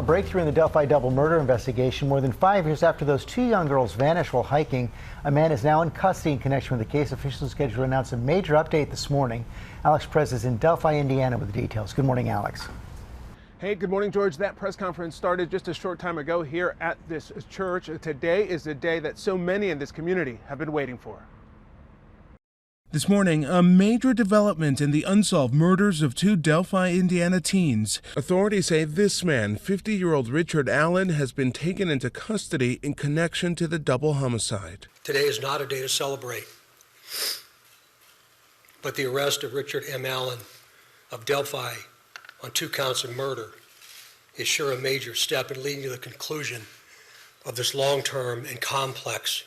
A breakthrough in the Delphi double murder investigation. More than 5 years after those two young girls vanished while hiking, a man is now in custody in connection with the case. Officials scheduled to announce a major update this morning. Alex Perez is in Delphi, Indiana with the details. Good morning, Alex. Hey, good morning, George. That press conference started just a short time ago here at this church. Today is the day that so many in this community have been waiting for. This morning, a major development in the unsolved murders of two Delphi, Indiana teens. Authorities say this man, 50-year-old Richard Allen, has been taken into custody in connection to the double homicide. Today is not a day to celebrate, but the arrest of Richard M. Allen of Delphi on 2 counts of murder is sure a major step in leading to the conclusion of this long-term and complex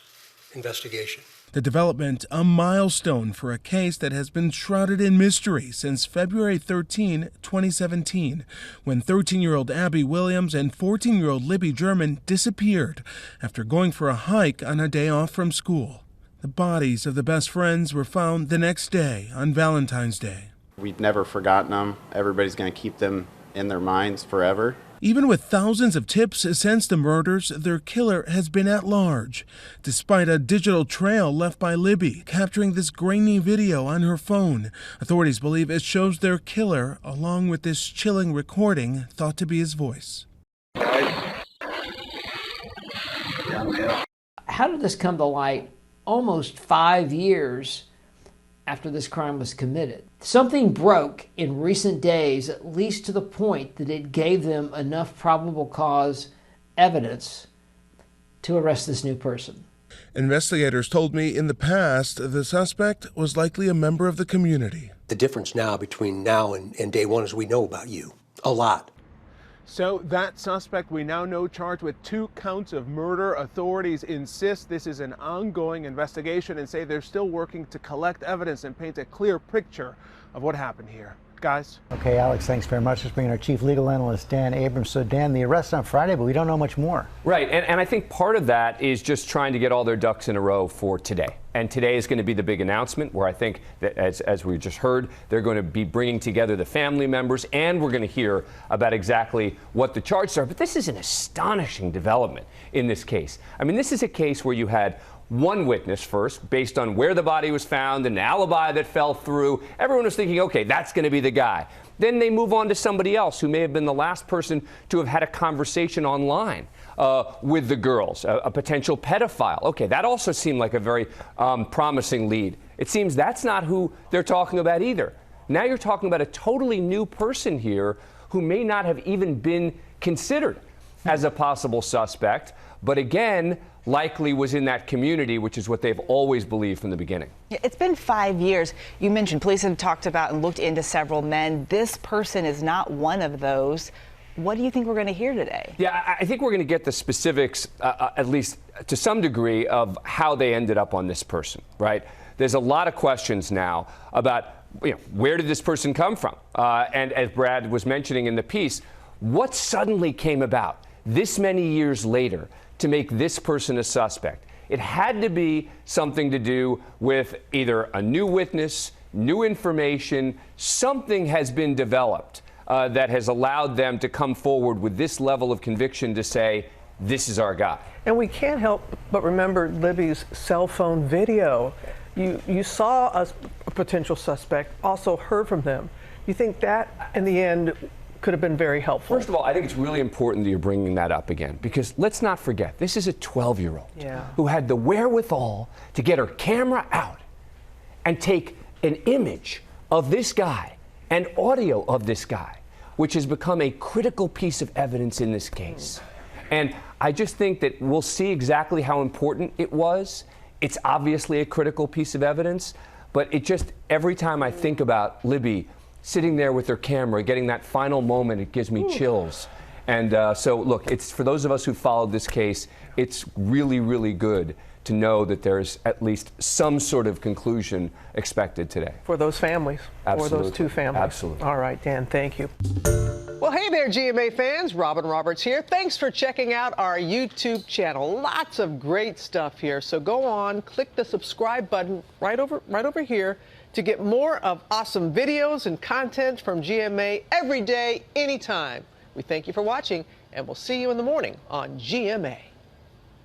investigation. The development, a milestone for a case that has been shrouded in mystery since February 13, 2017, when 13-year-old Abby Williams and 14-year-old Libby German disappeared after going for a hike on a day off from school. The bodies of the best friends were found the next day on Valentine's Day. We've never forgotten them. Everybody's going to keep them in their minds forever. Even with thousands of tips since the murders, their killer has been at large, despite a digital trail left by Libby capturing this grainy video on her phone. Authorities believe it shows their killer, along with this chilling recording thought to be his voice. How did this come to light almost 5 years after this crime was committed? Something broke in recent days, at least to the point that it gave them enough probable cause evidence to arrest this new person. Investigators told me in the past the suspect was likely a member of the community. The difference now between now and day one is we know about you a lot. So that suspect we now know charged with 2 counts of murder. Authorities insist this is an ongoing investigation and say they're still working to collect evidence and paint a clear picture of what happened here. Guys? Okay, Alex, thanks very much. Let's bring in our chief legal analyst, Dan Abrams. So, Dan, the arrest on Friday, but we don't know much more. Right, and I think part of that is just trying to get all their ducks in a row for today. And today is going to be the big announcement where I think that, as we just heard, they're going to be bringing together the family members, and we're going to hear about exactly what the charges are. But this is an astonishing development in this case. I mean, this is a case where you had one witness first, based on where the body was found, an alibi that fell through. Everyone was thinking, okay, that's going to be the guy. Then they move on to somebody else who may have been the last person to have had a conversation online with the girls, a potential pedophile. Okay, that also seemed like a very promising lead. It seems that's not who they're talking about either. Now you're talking about a totally new person here who may not have even been considered as a possible suspect, but again, likely was in that community, which is what they've always believed from the beginning. It's been 5 years. You mentioned police have talked about and looked into several men. This person is not one of those. What do you think we're going to hear today? Yeah, I think we're going to get the specifics, at least to some degree, of how they ended up on this person, right? There's a lot of questions now about, where did this person come from? And as Brad was mentioning in the piece, what suddenly came about this many years later to make this person a suspect? It had to be something to do with either a new witness, new information, something has been developed that has allowed them to come forward with this level of conviction to say, this is our guy. And we can't help but remember Libby's cell phone video. You saw a potential suspect, also heard from them. You think that, in the end, could have been very helpful? First of all, I think it's really important that you're bringing that up again, because let's not forget, this is a 12-year-old who had the wherewithal to get her camera out and take an image of this guy and audio of this guy, which has become a critical piece of evidence in this case. And I just think that we'll see exactly how important it was. It's obviously a critical piece of evidence, but it just, every time I think about Libby sitting there with her camera, getting that final moment, it gives me chills. And so, look, it's for those of us who followed this case, it's really, really good to know that there's at least some sort of conclusion expected today. For those families. Absolutely. For those 2 families. Absolutely. All right, Dan, thank you. Well, hey there, GMA fans. Robin Roberts here. Thanks for checking out our YouTube channel. Lots of great stuff here. So go on, click the subscribe button right over here to get more of awesome videos and content from GMA every day, anytime. We thank you for watching and we'll see you in the morning on GMA.